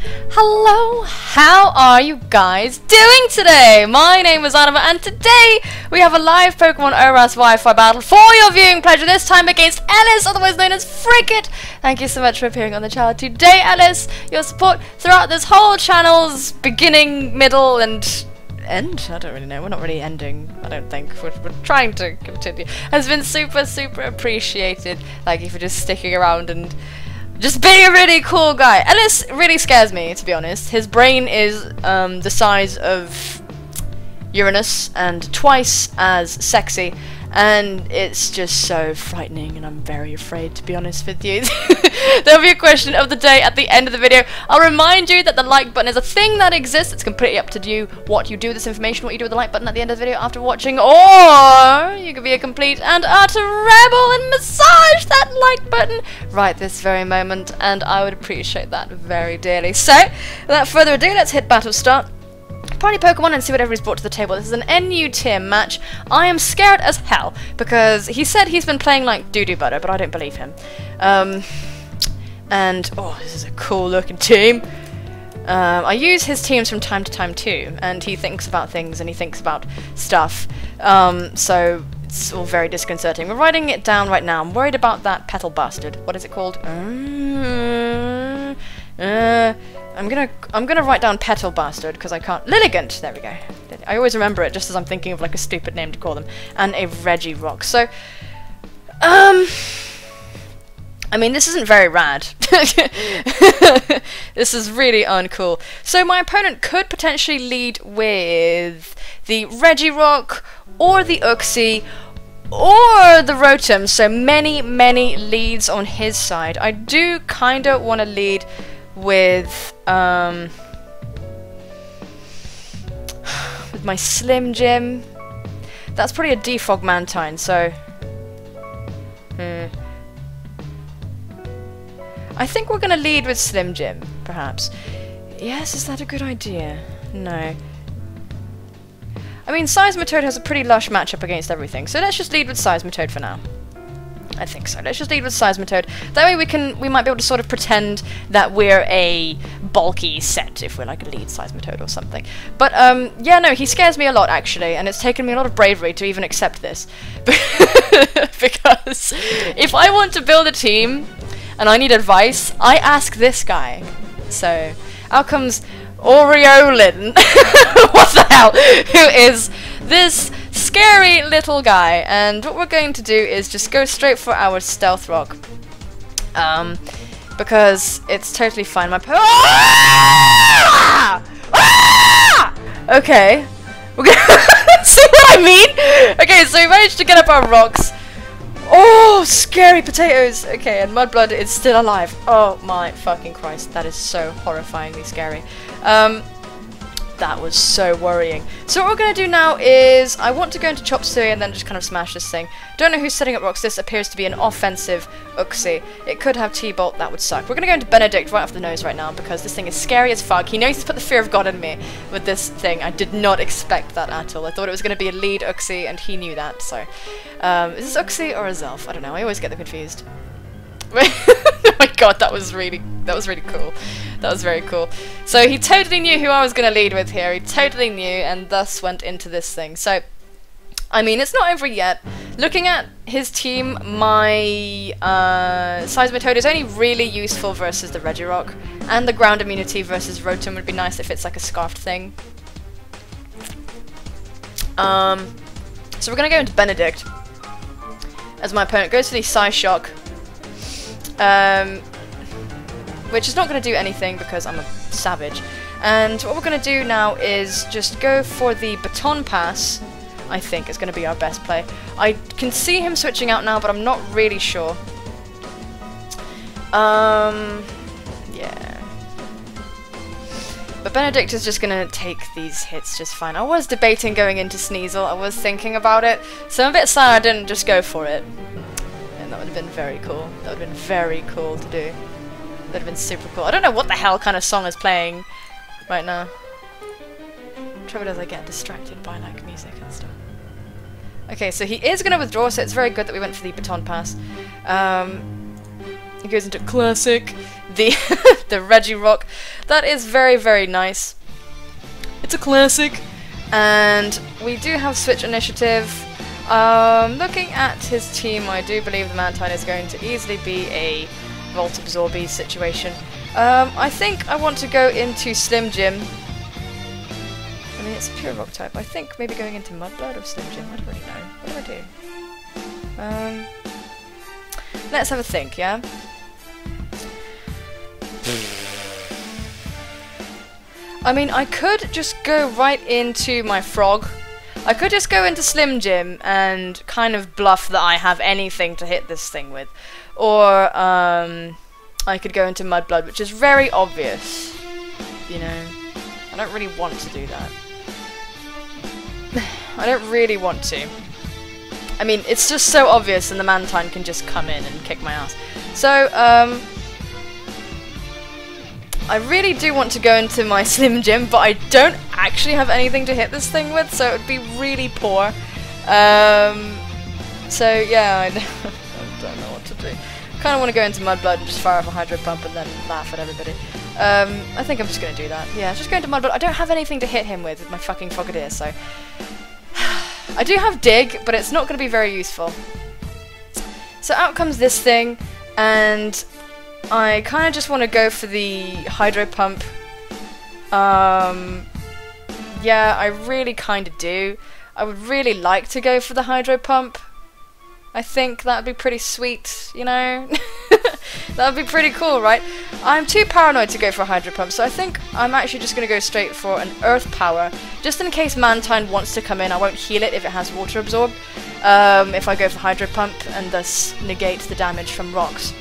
Hello, how are you guys doing today? My name is Anima and today we have a live Pokemon ORAS Wi-Fi battle for your viewing pleasure, this time against Ellis, otherwise known as Frickett. Thank you so much for appearing on the channel today, Ellis. Your support throughout this whole channel's beginning, middle and end? I don't really know. We're not really ending, I don't think. We're trying to continue. Has been super appreciated. Thank you for just sticking around and just being a really cool guy. Ellis really scares me, to be honest. His brain is the size of Uranus and twice as sexy, and it's just so frightening, and I'm very afraid, to be honest with you. There'll be a question of the day at the end of the video. I'll remind you that the like button is a thing that exists. It's completely up to you what you do with this information, what you do with the like button at the end of the video after watching, or you could be a complete and utter rebel and massage that like button right this very moment, and I would appreciate that very dearly. So, without further ado, let's hit battle start. Party Pokemon and see what everybody's brought to the table. This is an NU tier match. I am scared as hell because he said he's been playing like doo-doo butter, but I don't believe him. And oh, this is a cool looking team. I use his teams from time to time too, and he thinks about things and he thinks about stuff. So it's all very disconcerting. We're writing it down right now. I'm worried about that petal bastard. What is it called? I'm gonna write down Petal Bastard because I can't. Lilligant! There we go. I always remember it just as I'm thinking of like a stupid name to call them. And a Regirock. So, I mean, this isn't very rad. This is really uncool. So my opponent could potentially lead with the Regirock or the Uxie or the Rotom. So many leads on his side. I do kinda want to lead with my Slim Jim. That's probably a Defog Mantine, so I think we're gonna lead with Slim Jim, perhaps. Yes, is that a good idea? No. I mean, Seismitoad has a pretty lush matchup against everything, so let's just lead with Seismitoad for now. I think so. Let's just lead with Seismitoad. That way we might be able to sort of pretend that we're a bulky set if we're like a lead Seismitoad or something. But yeah, no, he scares me a lot actually, and it's taken me a lot of bravery to even accept this. Because if I want to build a team and I need advice, I ask this guy. So out comes Aureolin. What the hell? Who is this scary little guy, and what we're going to do is just go straight for our Stealth Rock, because it's totally fine. My okay, we're gonna see what I mean. Okay, so we managed to get up our rocks. Oh, scary potatoes. Okay, and Mudblood is still alive. Oh my fucking Christ, that is so horrifyingly scary. That was so worrying. So what we're going to do now is, I want to go into Chop Suey and then just kind of smash this thing. Don't know who's setting up rocks. This appears to be an offensive Uxie. It could have T-Bolt, that would suck. We're going to go into Benedict right off the nose right now because this thing is scary as fuck. He knows to put the fear of God in me with this thing. I did not expect that at all. I thought it was going to be a lead Uxie and he knew that, so. Is this Uxie or a Zelf? I don't know, I always get them confused. Oh my god, that was really cool. That was very cool. So he totally knew who I was going to lead with here. He totally knew, and thus went into this thing. So, I mean, it's not over yet. Looking at his team, my Seismitoad is only really useful versus the Regirock, and the ground immunity versus Rotom would be nice if it's like a scarfed thing. So we're going to go into Benedict, as my opponent goes for the Psyshock. Which is not going to do anything because I'm a savage. And what we're going to do now is just go for the Baton Pass, I think is going to be our best play. I can see him switching out now, but I'm not really sure. Yeah. But Benedict is just going to take these hits just fine. I was debating going into Sneasel, I was thinking about it, so I'm a bit sad I didn't just go for it. And that would have been very cool. That would have been very cool to do. That would have been super cool. I don't know what the hell kind of song is playing right now. Trouble is I get distracted by like music and stuff. Okay, so he is going to withdraw, so it's very good that we went for the Baton Pass. He goes into classic, the the Regirock. That is very, very nice. It's a classic, and we do have switch initiative. Looking at his team, I do believe the Mantine is going to easily be a Volt Absorby situation. I think I want to go into Slim Jim. I mean, it's a pure rock type. I think maybe going into Mudblood or Slim Jim. I don't really know. What do I do? Let's have a think, yeah? I mean, I could just go right into my Frog. I could just go into Slim Jim and kind of bluff that I have anything to hit this thing with. Or, I could go into Mudblood, which is very obvious. You know? I don't really want to do that. I don't really want to. I mean, it's just so obvious and the Mantine can just come in and kick my ass. So, I really do want to go into my Slim Jim, but I don't actually have anything to hit this thing with, so it would be really poor. So yeah, I don't know what to do. Kind of want to go into Mudblood and just fire off a Hydro Pump and then laugh at everybody. I think I'm just going to do that. Yeah, just go into Mudblood. I don't have anything to hit him with my fucking Frogadier, so... I do have Dig, but it's not going to be very useful. So out comes this thing, and I kind of just want to go for the Hydro Pump. Yeah, I really kind of do. I would really like to go for the Hydro Pump. I think that would be pretty sweet, you know? That would be pretty cool, right? I'm too paranoid to go for a Hydro Pump, so I think I'm actually just going to go straight for an Earth Power. Just in case Mantine wants to come in, I won't heal it if it has Water Absorb. If I go for Hydro Pump and thus negate the damage from rocks.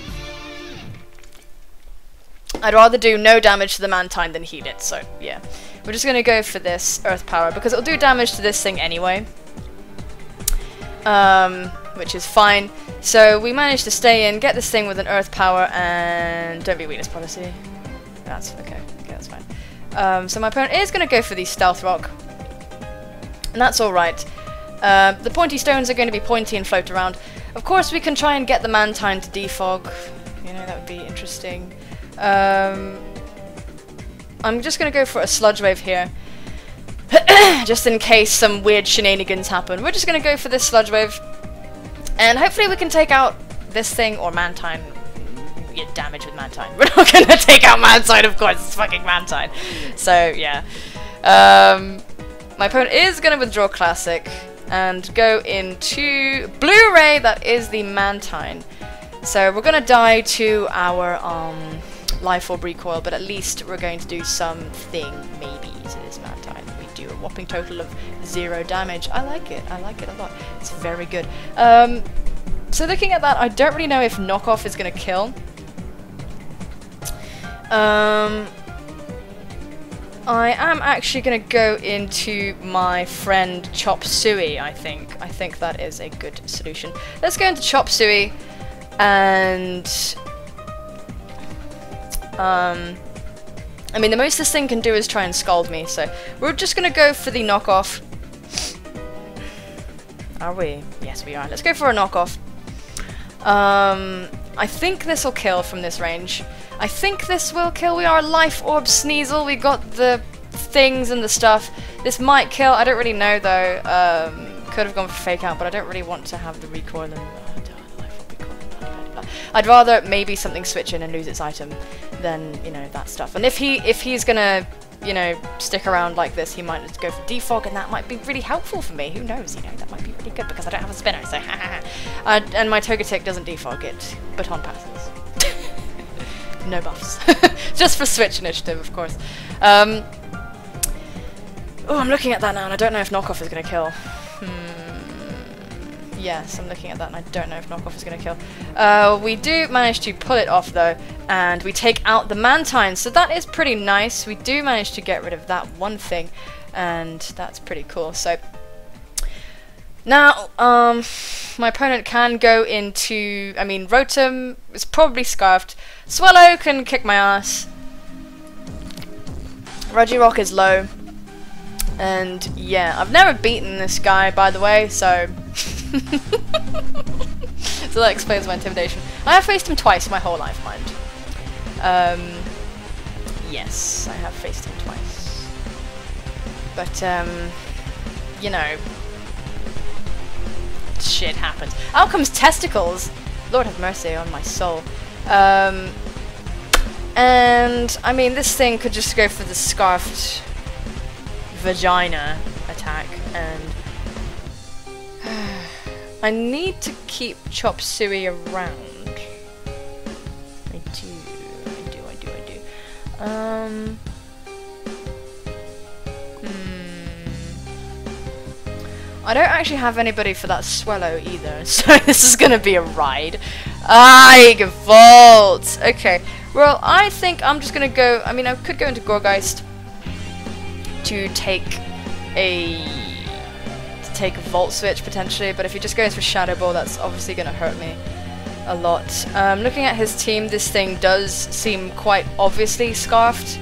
I'd rather do no damage to the Mantine than heal it, so yeah. We're just going to go for this Earth Power, because it'll do damage to this thing anyway. Which is fine. So we managed to stay in, get this thing with an Earth Power, and don't be weakness policy. That's okay. Okay, that's fine. So my opponent is going to go for the Stealth Rock, and that's alright. The pointy stones are going to be pointy and float around. Of course, we can try and get the Mantine to defog. You know, that would be interesting. I'm just going to go for a Sludge Wave here. Just in case some weird shenanigans happen. We're just going to go for this Sludge Wave. And hopefully we can take out this thing, or Mantine. Get damage with Mantine. We're not going to take out Mantine, of course. It's fucking Mantine. So, yeah. My opponent is going to withdraw Classic and go into Blu-ray. That is the Mantine. So we're going to die to our Life Orb Recoil, but at least we're going to do something, maybe, to this Mantine. We do a whopping total of 0 damage. I like it a lot. It's very good. So looking at that, I don't really know if Knockoff is going to kill. I am actually going to go into my friend Chop Suey, I think. I think that is a good solution. Let's go into Chop Suey, and... I mean, the most this thing can do is try and scald me, so we're just going to go for the Knockoff. Are we? Yes, we are. Let's go for a Knockoff. I think this will kill from this range. I think this will kill. We are Life Orb Sneasel. We got the things and the stuff. This might kill. I don't really know, though. Could have gone for Fake Out, but I don't really want to have the recoil and... I'd rather maybe something switch in and lose its item than, you know, that stuff. And if he's gonna, you know, stick around like this, he might just go for defog, and that might be really helpful for me. Who knows? You know, that might be really good because I don't have a spinner. So, and my Togetic doesn't defog it. Baton passes. No buffs. Just for switch initiative, of course. Oh, I'm looking at that now, and I don't know if Knockoff is gonna kill. Yes, I'm looking at that and I don't know if Knockoff is going to kill. We do manage to pull it off though, and we take out the Mantine, so that is pretty nice. We do manage to get rid of that one thing, and that's pretty cool. So now, my opponent can go into, I mean, Rotom is probably Scarfed. Swallow can kick my ass. Regirock is low. And yeah, I've never beaten this guy, by the way, so... So that explains my intimidation. I have faced him twice my whole life, mind. Yes, I have faced him twice. But, you know, shit happens. Out comes testicles! Lord have mercy on my soul. And, I mean, this thing could just go for the scarfed vagina attack, and I need to keep Chop Suey around. I do. I don't actually have anybody for that Swallow either, so this is gonna be a ride. Ay, Vault! Okay, well, I think I'm just gonna go. I mean, I could go into Gorgeist to take a Volt Switch potentially, but if he just goes for Shadow Ball, that's obviously gonna hurt me a lot. Looking at his team, this thing does seem quite obviously scarfed,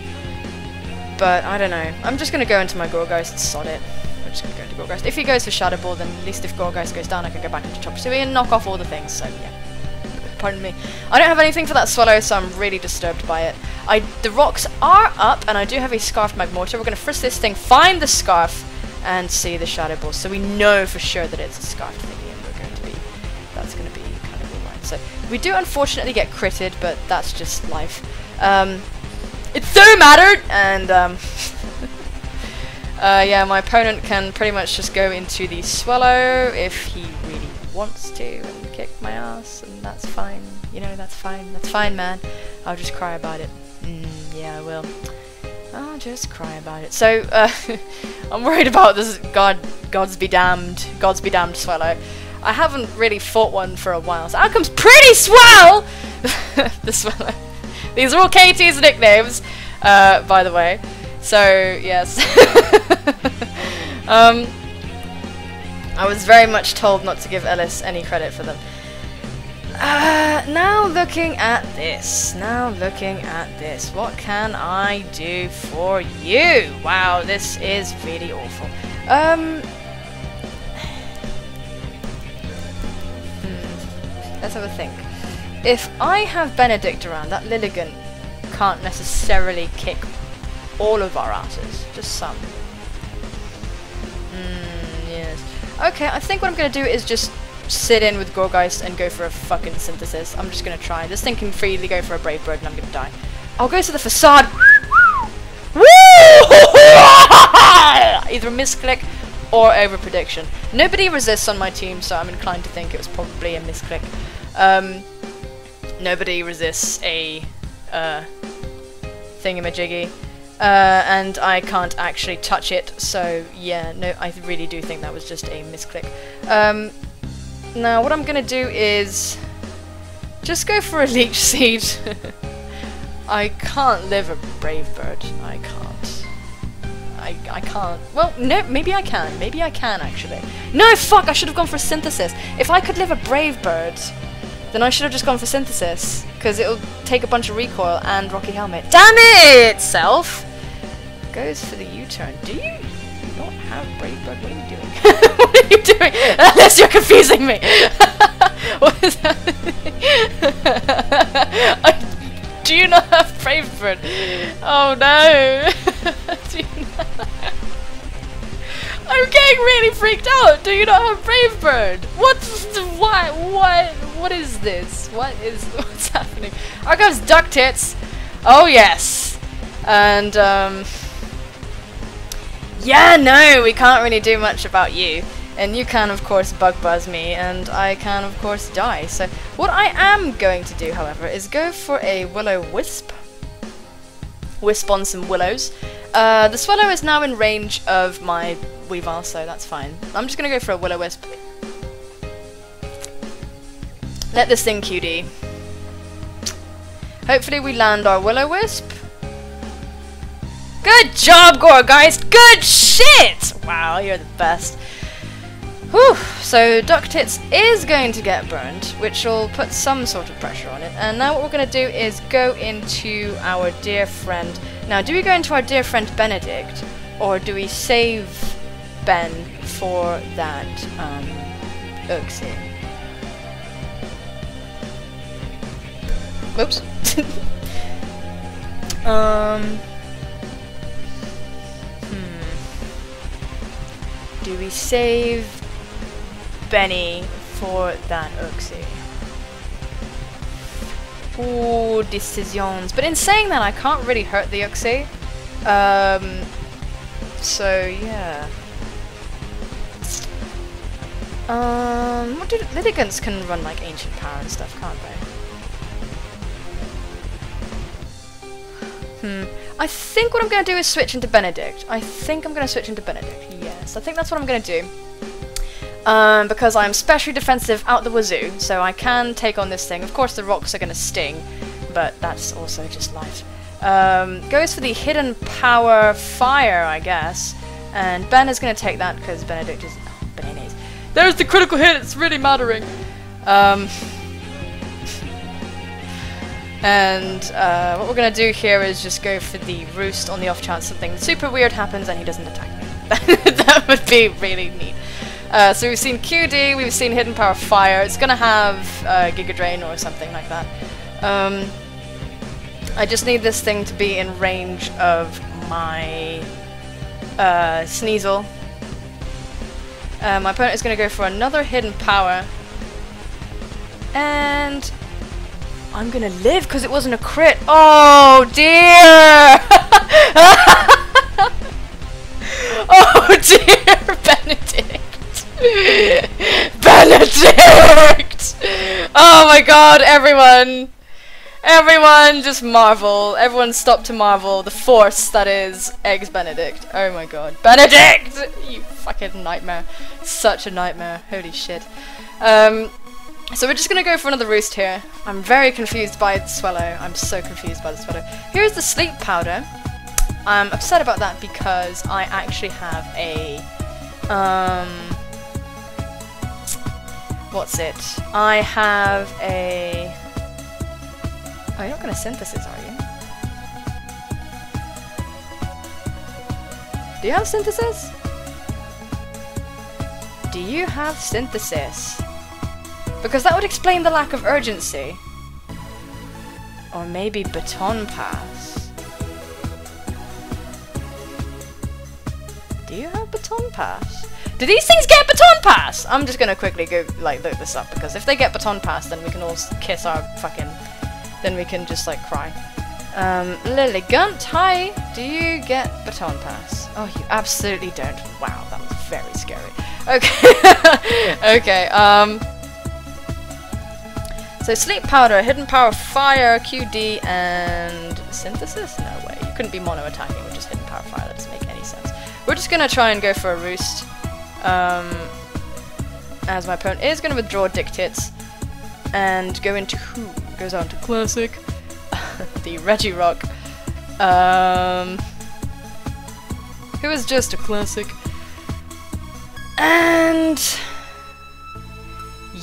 but I don't know. I'm just gonna go into my Gorgeist, sod it. I'm just gonna go into Gorgeist. If he goes for Shadow Ball, then at least if Gorgeist goes down, I can go back into Chop Suey and knock off all the things, so yeah. Pardon me. I don't have anything for that Swallow, so I'm really disturbed by it. The rocks are up, and I do have a Scarfed Magmortar. We're gonna frisk this thing, find the Scarf, and see the Shadow Ball, so we know for sure that it's a Scarfed thingy, and that's gonna be kind of alright. So we do unfortunately get critted, but that's just life. It so mattered, and yeah, my opponent can pretty much just go into the Swallow if he really wants to and kick my ass, and that's fine. You know, that's fine. That's fine, man. I'll just cry about it. Yeah, I will. I'll just cry about it. So, I'm worried about this gods be damned Swallow. I haven't really fought one for a while, so out comes Pretty Swell! The Swallow. These are all KT's nicknames, by the way. So, yes. I was very much told not to give Ellis any credit for them. Now looking at this. What can I do for you? Wow, this is really awful. Let's have a think. If I have Benedict around, that Lilligant can't necessarily kick all of our asses, just some. Yes. Okay, I think what I'm gonna do is just sit in with Gorgeist and go for a fucking Synthesis. I'm just gonna try. This thing can freely go for a Brave Bird and I'm gonna die. I'll go to the Facade! Woo! Either a misclick or over prediction. Nobody resists on my team, so I'm inclined to think it was probably a misclick. Nobody resists a thingamajiggy. And I can't actually touch it, so yeah, no, I really do think that was just a misclick. Now what I'm gonna do is just go for a Leech Seed. I can't live a Brave Bird. I can't. I can't. Well, no, maybe I can. Maybe I can, actually. No, fuck, I should have gone for a Synthesis. If I could live a Brave Bird, then I should have just gone for Synthesis, because it'll take a bunch of recoil and Rocky Helmet. Damn it, Self! Goes for the U-turn. Do you not have Brave Bird? What are you doing? What are you doing? Unless you're confusing me! What is happening? Do you not have Brave Bird? Oh no! Do you not? I'm getting really freaked out! Do you not have Brave Bird? What is this? What's happening? Out comes Duck Tits! Oh yes! And yeah, no, we can't really do much about you. And you can, of course, Bug Buzz me, and I can, of course, die. So, what I am going to do, however, is go for a Will-O-Wisp. Wisp on some Willows. The Swallow is now in range of my Weavile, so that's fine. I'm just going to go for a Will-O-Wisp. Let this thing QD. Hopefully we land our Will-O-Wisp. Good job, Gorgeist! Good shit! Wow, you're the best. Whew. So Duck Tits is going to get burned, which will put some sort of pressure on it. And now what we're going to do is go into our dear friend. Now, do we go into our dear friend Benedict, or do we save Ben for that Uxie? Oops. Do we save Benny for that Uxie? Ooh, decisions. But in saying that, I can't really hurt the Uxie. So yeah. What do litigants can run like ancient power and stuff, can't they? I think what I'm gonna do is switch into Benedict. Yes, I think that's what I'm gonna do. Because I'm specially defensive out the wazoo, so I can take on this thing. Of course the rocks are gonna sting, but that's also just life. Goes for the hidden power fire, I guess. And Ben is gonna take that because Benedict is bananas. There's the critical hit, it's really mattering. And what we're gonna do here is just go for the roost on the off chance something super weird happens and he doesn't attack me. That would be really neat. So we've seen QD, we've seen Hidden Power Fire. It's gonna have Giga Drain or something like that. I just need this thing to be in range of my Sneasel. My opponent is gonna go for another Hidden Power. And I'm gonna live because it wasn't a crit. Oh dear! Oh dear, Benedict! Benedict! Oh my god, everyone! Everyone just marvel. Everyone stop to marvel. The force that is Eggs Benedict. Oh my god. Benedict! You fucking nightmare. Such a nightmare. Holy shit. So we're just gonna go for another roost here. I'm very confused by the Swallow. I'm so confused by the Swallow. Here's the sleep powder. I'm upset about that because I actually have a what's it? I have a oh, you're not gonna synthesis, are you? Do you have synthesis? Do you have synthesis? Because that would explain the lack of urgency. Or maybe Baton Pass. Do you have Baton Pass? Do these things get Baton Pass? I'm just gonna quickly go like look this up because if they get Baton Pass then we can all kiss our fucking... then we can just like cry. Liligunt, hi! Do you get Baton Pass? Oh, you absolutely don't. Wow, that was very scary. Okay. Okay, so Sleep Powder, Hidden Power Fire, QD, and Synthesis? No way. You couldn't be mono attacking with just Hidden Power Fire. That doesn't make any sense. We're just gonna try and go for a roost. As my opponent is gonna withdraw Dictates and go into who? Goes on to Classic. The Regirock. Who is just a Classic. And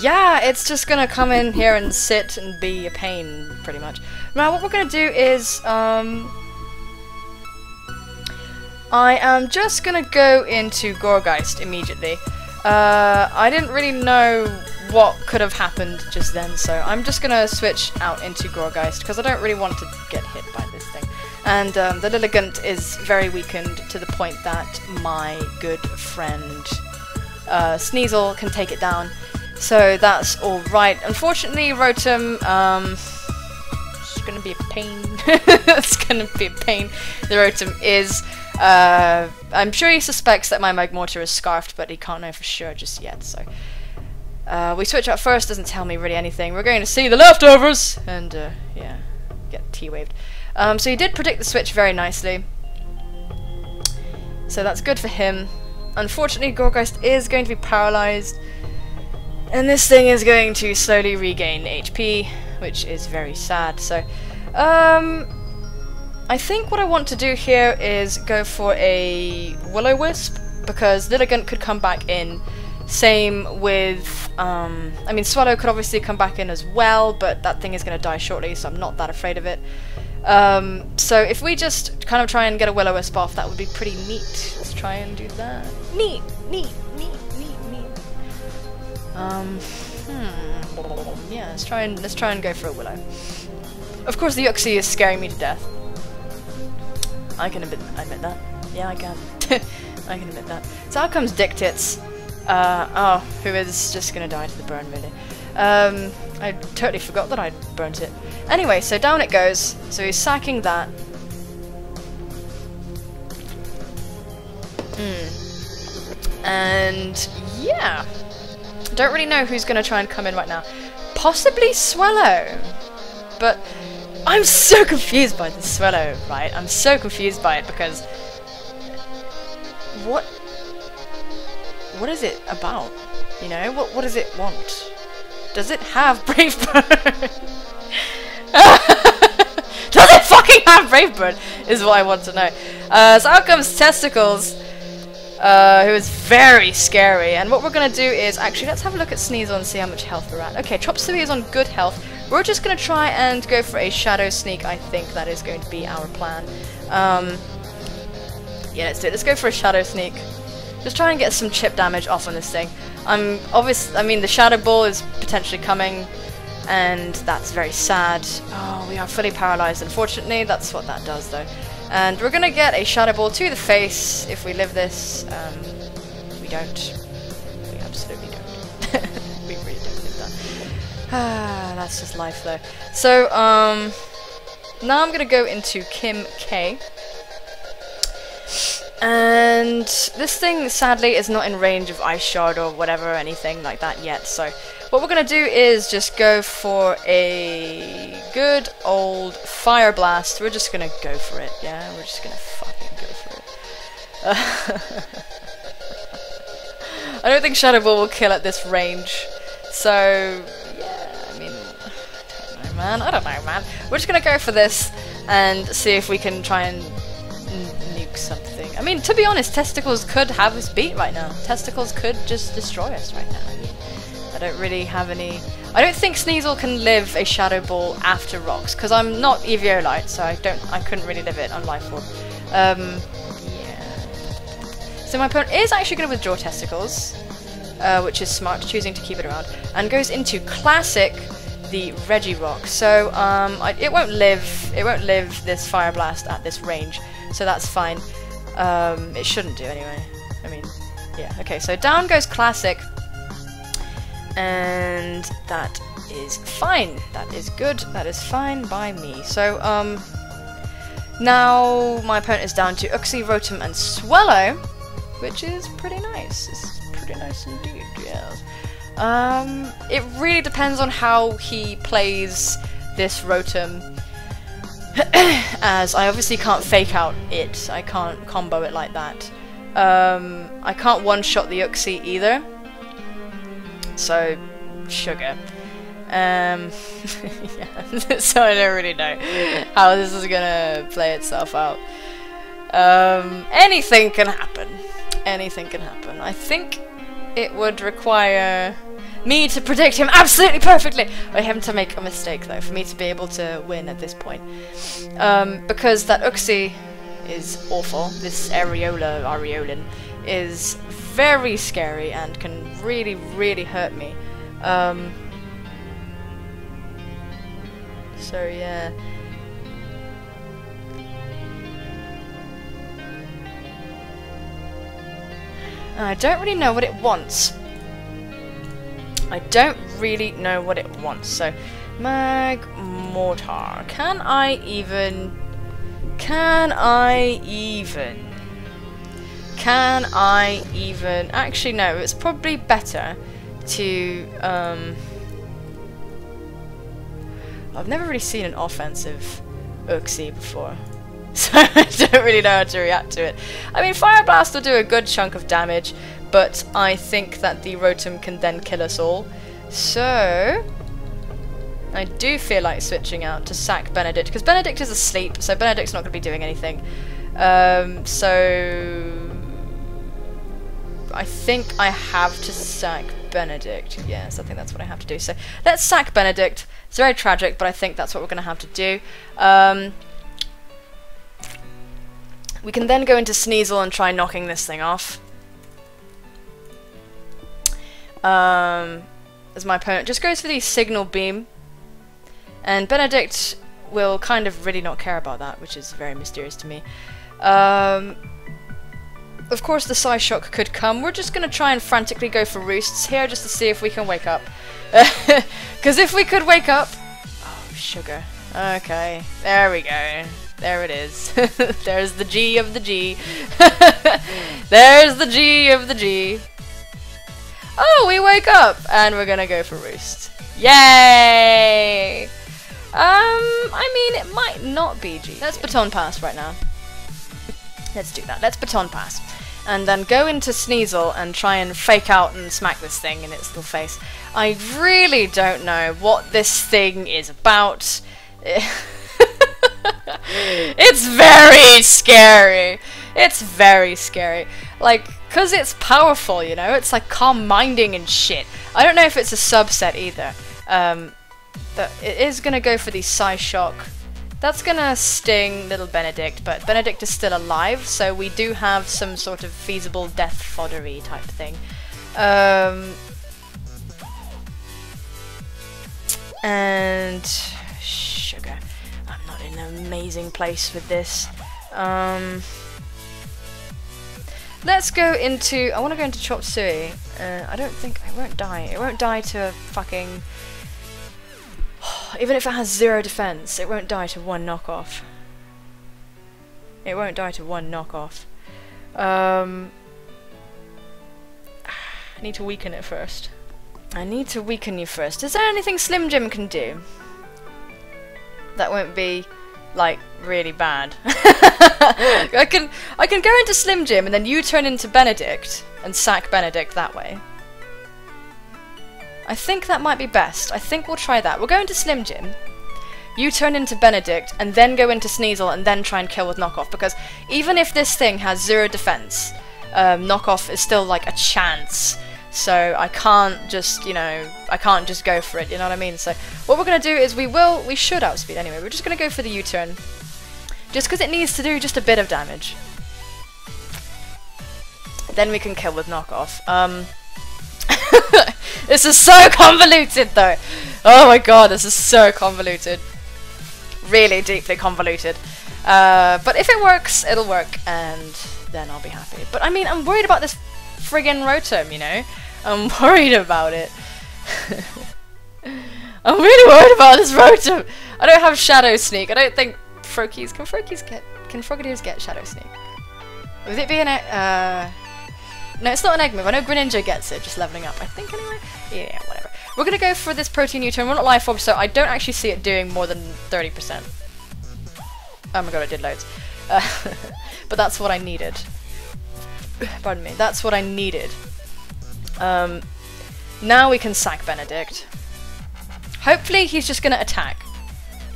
yeah, it's just gonna come in here and sit and be a pain, pretty much. Now what we're gonna do is, I am just gonna go into Gorgeist immediately. I didn't really know what could have happened just then, so I'm just gonna switch out into Gorgeist, because I don't really want to get hit by this thing. And the Lilligant is very weakened to the point that my good friend Sneasel can take it down. So that's alright. Unfortunately, Rotom, it's gonna be a pain. It's gonna be a pain. The Rotom is, I'm sure he suspects that my Magmortar is scarfed, but he can't know for sure just yet, so. We switch out first, doesn't tell me really anything. We're going to see the leftovers! And, yeah, get T-waved. So he did predict the switch very nicely. So that's good for him. Unfortunately, Gorgeist is going to be paralyzed. And this thing is going to slowly regain HP, which is very sad. So, I think what I want to do here is go for a Will-O-Wisp, because Lilligant could come back in. Same with, I mean, Swallow could obviously come back in as well, but that thing is going to die shortly, so I'm not that afraid of it. So if we just kind of try and get a Will-O-Wisp off, that would be pretty neat. Let's try and do that. Neat, neat, neat, neat, neat. Yeah, let's try and go for a Willow. Of course, the Uxie is scaring me to death. I can admit that. Yeah, I can. I can admit that. So out comes Dick Tits. Who is just gonna die to the burn, really. I totally forgot that I'd burnt it. Anyway, so down it goes. So he's sacking that. And yeah, don't really know who's gonna try and come in right now. Possibly Swallow, but I'm so confused by the Swallow, right? I'm so confused by it because what is it about? You know, what does it want? Does it have Brave Bird? Does it fucking have Brave Bird? Is what I want to know. So out comes Testicles, who is very scary. And what we're gonna do is actually let's have a look at Sneasel and see how much health we're at. Okay, Chop Suey is on good health. We're just gonna try and go for a Shadow Sneak. I think that is going to be our plan. Yeah, let's do it. Let's go for a Shadow Sneak. Just try and get some chip damage off on this thing. I mean, the Shadow Ball is potentially coming, and that's very sad. Oh, we are fully paralyzed, unfortunately. That's what that does, though. And we're gonna get a Shadow Ball to the face if we live this. We don't. We absolutely don't. We really don't live that. That's just life, though. So, now I'm gonna go into Kim K. And this thing, sadly, is not in range of Ice Shard or whatever, anything like that yet. So what we're going to do is just go for a good old Fire Blast. We're just going to go for it, yeah? We're just going to fucking go for it. I don't think Shadow Ball will kill at this range. So, yeah, I mean, I don't know, man. We're just going to go for this and see if we can try and something. I mean, to be honest, Testicles could have us beat right now. Testicles could just destroy us right now. I mean, I don't really have any... I don't think Sneasel can live a Shadow Ball after Rocks, because I'm not Eviolite, so I couldn't really live it on Life Orb. Yeah. So my opponent is actually going to withdraw Testicles, which is smart, choosing to keep it around, and goes into Classic, the Regirock. So it won't live this Fire Blast at this range. So that's fine. It shouldn't do anyway. I mean, yeah. Okay, so down goes Classic. And that is fine. That is good. That is fine by me. So, now my opponent is down to Uxie, Rotom, and Swallow, which is pretty nice. It's pretty nice indeed, yes. It really depends on how he plays this Rotom. As I obviously can't fake out it, I can't combo it like that. I can't one-shot the Uxie either, so sugar. Yeah, so I don't really know how this is gonna play itself out. Anything can happen. Anything can happen. I think it would require me to predict him absolutely perfectly. I have to make a mistake though for me to be able to win at this point, because that Uxie is awful. This Areolin is very scary and can really, really hurt me. So yeah. I don't really know what it wants. I don't really know what it wants. So, Magmortar. Can I even? Actually, no. It's probably better to. I've never really seen an offensive Uxie before, so I don't really know how to react to it. I mean, Fire Blast will do a good chunk of damage, but I think that the Rotom can then kill us all. So I do feel like switching out to sack Benedict, because Benedict is asleep, so Benedict's not going to be doing anything. So I think I have to sack Benedict. Yes, I think that's what I have to do. So let's sack Benedict. It's very tragic, but I think that's what we're going to have to do. We can then go into Sneasel and try knocking this thing off. As my opponent just goes for the Signal Beam. And Benedict will kind of really not care about that, which is very mysterious to me. Of course the Psy Shock could come. We're just gonna try and frantically go for roosts here just to see if we can wake up. Because if we could wake up... Oh, sugar. Okay, there we go. There it is. There's the G of the G. There's the G of the G. Oh, we wake up! And we're gonna go for roost. Yay! I mean, it might not be G. Let's baton pass right now. Let's do that. Let's baton pass. And then go into Sneasel and try and fake out and smack this thing in its little face. I really don't know what this thing is about. It's very scary. It's very scary. Like, cause it's powerful, you know? It's like calm minding and shit. I don't know if it's a subset either. But it is gonna go for the Psy Shock. That's gonna sting little Benedict, but Benedict is still alive, so we do have some sort of feasible death foddery type thing. And sugar. I'm not in an amazing place with this. Let's go into... I want to go into Chop Suey. I don't think... It won't die. It won't die to fucking... Even if it has 0 defense, it won't die to 1 knockoff. It won't die to 1 knockoff. I need to weaken it first. I need to weaken you first. Is there anything Slim Jim can do that won't be, like, really bad? I can go into Slim Jim and then you turn into Benedict and sack Benedict that way. I think that might be best. I think we'll try that. We'll go into Slim Jim, you turn into Benedict, and then go into Sneasel and then try and kill with knockoff, because even if this thing has 0 defense, knockoff is still like a chance. So I can't just, you know, I can't just go for it, you know what I mean? So what we're going to do is we should outspeed anyway. We're just going to go for the U-turn, just because it needs to do just a bit of damage. Then we can kill with knockoff. This is so convoluted though. Oh my god, this is so convoluted. Really deeply convoluted. But if it works, it'll work, and then I'll be happy. But I mean, I'm worried about this friggin' Rotom, you know? I'm worried about it. I'm really worried about this Rotom. I don't have Shadow Sneak. I don't think Froakies... Can Frogadiers get Shadow Sneak? Would it be an... No, it's not an egg move. I know Greninja gets it, just leveling up, I think, anyway. Yeah, whatever. We're going to go for this Protein U-turn. We're not Life Orb, so I don't actually see it doing more than 30%. Oh my god, it did loads. But that's what I needed. Pardon me. That's what I needed. Now we can sack Benedict. Hopefully he's just going to attack.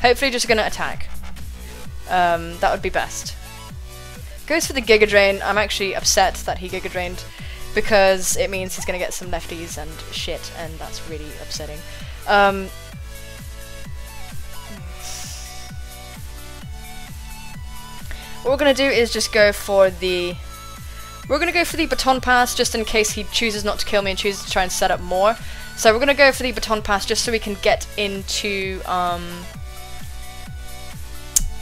Hopefully just going to attack. That would be best. Goes for the Giga Drain. I'm actually upset that he Giga Drained, because it means he's going to get some lefties and shit, and that's really upsetting. What we're going to do is just go for the... We're going to go for the Baton Pass, just in case he chooses not to kill me and chooses to try and set up more. So we're going to go for the Baton Pass just so we can get into...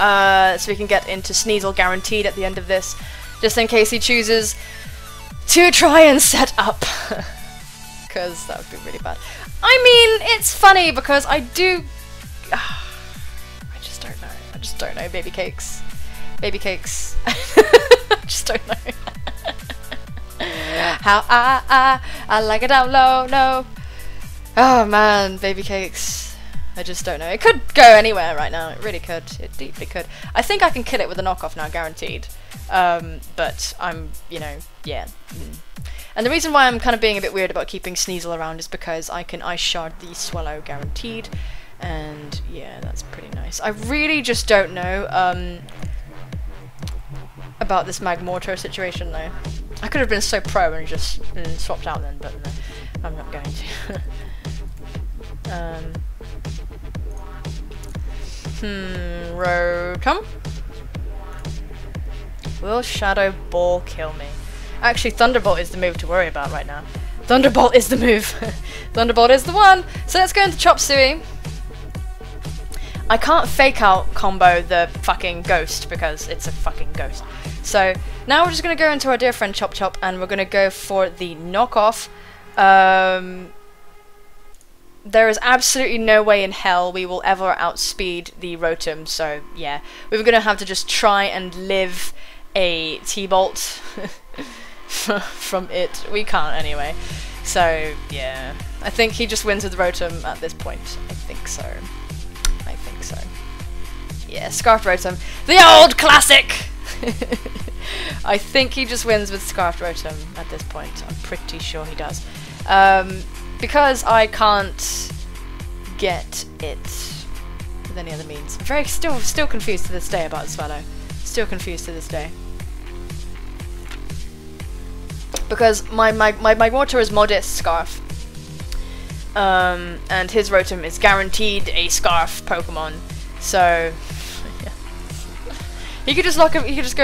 Sneasel guaranteed at the end of this, just in case he chooses to try and set up, because that would be really bad. I mean, it's funny because I do... I just don't know. I just don't know. Baby cakes. Baby cakes. I just don't know. How I like it down low, no. Oh man, baby cakes. I just don't know. It could go anywhere right now. It really could. It deeply could. I think I can kill it with a knockoff now, guaranteed. But I'm, you know, yeah. And the reason why I'm kind of being a bit weird about keeping Sneasel around is because I can Ice Shard the Swallow guaranteed. And yeah, that's pretty nice. I really just don't know about this Magmortar situation though. I could have been so pro and just swapped out then, but no, I'm not going to. Rotom? Will Shadow Ball kill me? Actually, Thunderbolt is the move to worry about right now. Thunderbolt is the move. Thunderbolt is the one. So let's go into Chop Suey. I can't fake out combo the fucking ghost because it's a fucking ghost. So now we're just gonna go into our dear friend Chop Chop and we're gonna go for the knockoff. There is absolutely no way in hell we will ever outspeed the Rotom, so yeah, we're gonna have to just try and live a T-Bolt from it. We can't anyway. So yeah, I think he just wins with Rotom at this point. I think so. Yeah, Scarf Rotom. The old classic! I think he just wins with Scarf Rotom at this point. I'm pretty sure he does. Because I can't get it with any other means. I'm still confused to this day about Swallow. Still confused to this day. Because my Water is Modest Scarf. And his Rotom is guaranteed a Scarf Pokemon. So yeah. He could just go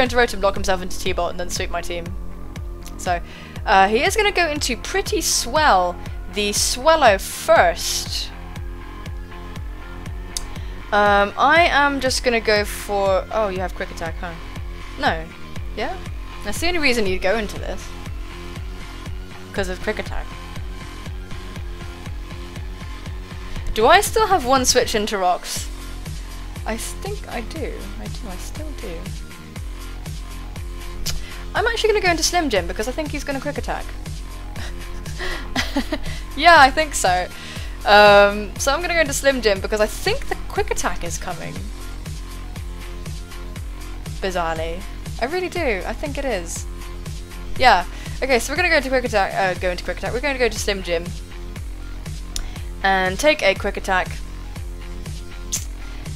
into Rotom, lock himself into T-Bolt, and then sweep my team. So he is gonna go into Pretty Swell, the Swallow first. I am just gonna go for, oh, you have Quick Attack, huh? No. Yeah? That's the only reason you'd go into this. Because of Quick Attack. Do I still have one switch into Rocks? I think I do. I still do. I'm actually going to go into Slim Jim because I think he's going to Quick Attack. Yeah, I think so. So I'm going to go into Slim Jim because I think the Quick Attack is coming. Bizarrely. I really do. I think it is. Yeah. Okay, so we're going to go into Quick Attack. We're going to go to Slim Jim. And take a Quick Attack.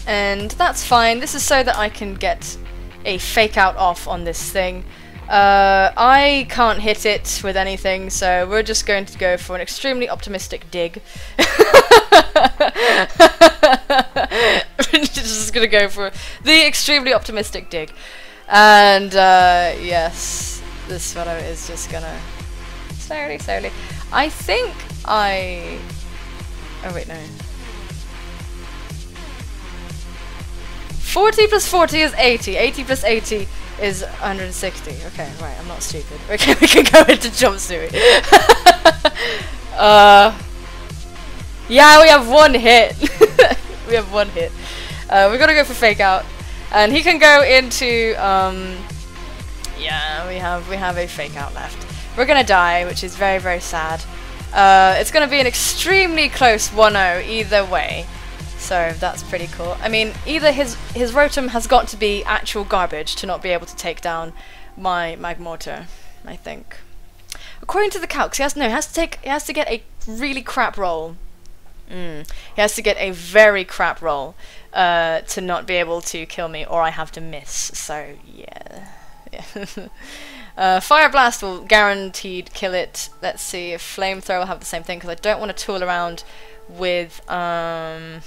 And that's fine. This is so that I can get a Fake Out off on this thing. I can't hit it with anything, so we're just going to go for an extremely optimistic dig. We're just going to go for the extremely optimistic dig. And yes, this fellow is just going to slowly. I think I... Oh wait, no. 40 plus 40 is 80. 80 plus 80 is 160. Okay, right, I'm not stupid. Okay, we can go into Chop Suey. Yeah, we have one hit. We have one hit. We're gonna go for Fake Out. And he can go into, yeah, we have a Fake Out left. We're gonna die, which is very, very sad. It's gonna be an extremely close 1-0 either way. So that's pretty cool. I mean, either his Rotom has got to be actual garbage to not be able to take down my Magmortar, I think. According to the calcs, he has to get a really crap roll. He has to get a very crap roll to not be able to kill me, or I have to miss. So yeah. Fire Blast will guaranteed kill it. Let's see if Flamethrower will have the same thing, because I don't want to tool around with that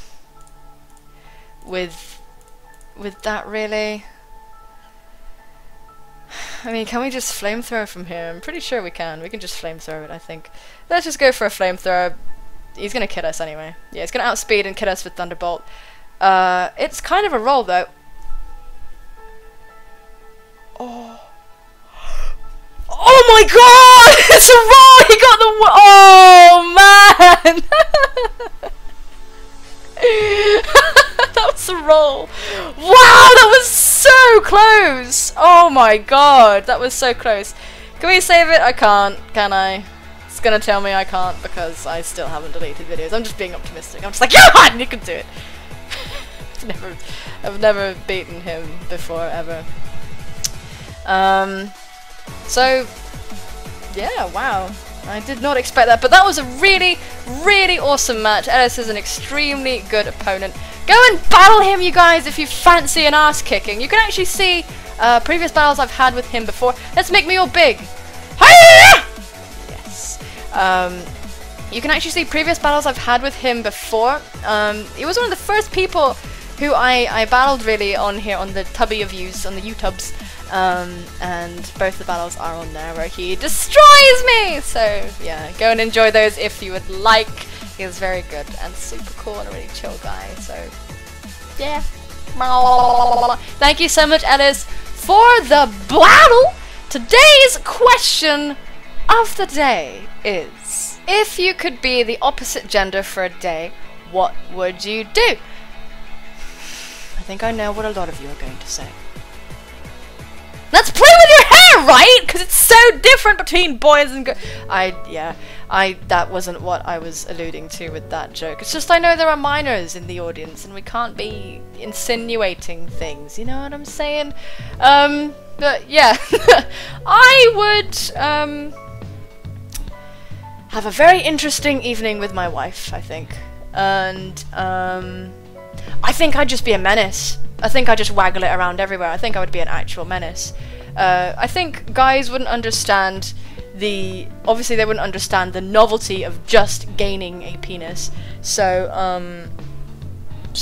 really. I mean, can we just Flamethrower from here? I'm pretty sure we can. We can just Flamethrower it, I think. Let's just go for a Flamethrower. He's gonna kill us anyway. Yeah, he's gonna outspeed and kill us with Thunderbolt. It's kind of a roll though. Oh my god! It's a roll! He got the oh man! That was a roll. Wow, that was so close! Oh my god, that was so close. Can we save it? I can't, can I? It's gonna tell me I can't because I still haven't deleted videos. I'm just being optimistic. I'm just like, yeah, you can do it. I've never beaten him before, ever. So, yeah, wow. I did not expect that, but that was a really, really awesome match. Ellis is an extremely good opponent. Go and battle him, you guys, if you fancy an ass kicking. You can actually see previous battles I've had with him before. Let's make me all big. Hi-ya! Yes. You can actually see previous battles I've had with him before. He was one of the first people who I battled really on here on the Tubby of Views, on the YouTubes. And both the battles are on there where he destroys me! So yeah, go and enjoy those if you would like. He is very good and super cool and a really chill guy, so Yeah. Thank you so much, Ellis, for the battle. Today's question of the day is, if you could be the opposite gender for a day, what would you do? I think I know what a lot of you are going to say. Let's play with your hair, right? Because it's so different between boys and girls. That wasn't what I was alluding to with that joke. It's just I know there are minors in the audience and we can't be insinuating things, you know what I'm saying? But yeah, I would have a very interesting evening with my wife, I think. And I think I'd just be a menace. I think I'd just waggle it around everywhere. I think I would be an actual menace. I think guys wouldn't understand obviously they wouldn't understand the novelty of just gaining a penis. So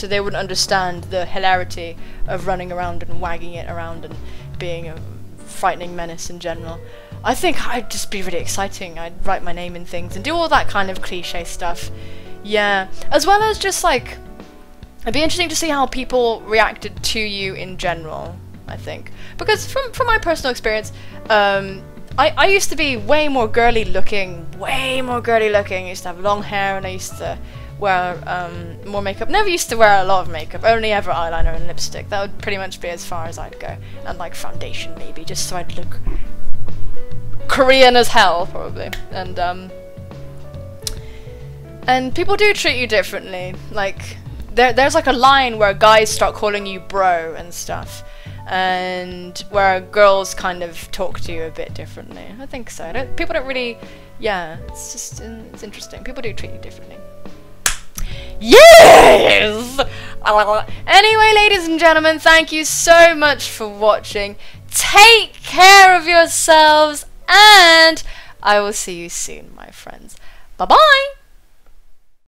they wouldn't understand the hilarity of running around and wagging it around and being a frightening menace in general. I think I'd just be really exciting. I'd write my name in things and do all that kind of cliche stuff. Yeah, as well as just like, it'd be interesting to see how people reacted to you in general, I think. Because from my personal experience, I used to be way more girly looking. I used to have long hair and I used to wear more makeup. Never used to wear a lot of makeup, only ever eyeliner and lipstick. That would pretty much be as far as I'd go. And like foundation maybe, just so I'd look Korean as hell, probably. And people do treat you differently. Like, there's like a line where guys start calling you bro and stuff, and where girls kind of talk to you a bit differently. I think so. People don't really, yeah, it's just, it's interesting. People do treat you differently. Yes! Anyway, ladies and gentlemen, thank you so much for watching. Take care of yourselves, and I will see you soon, my friends. Bye-bye!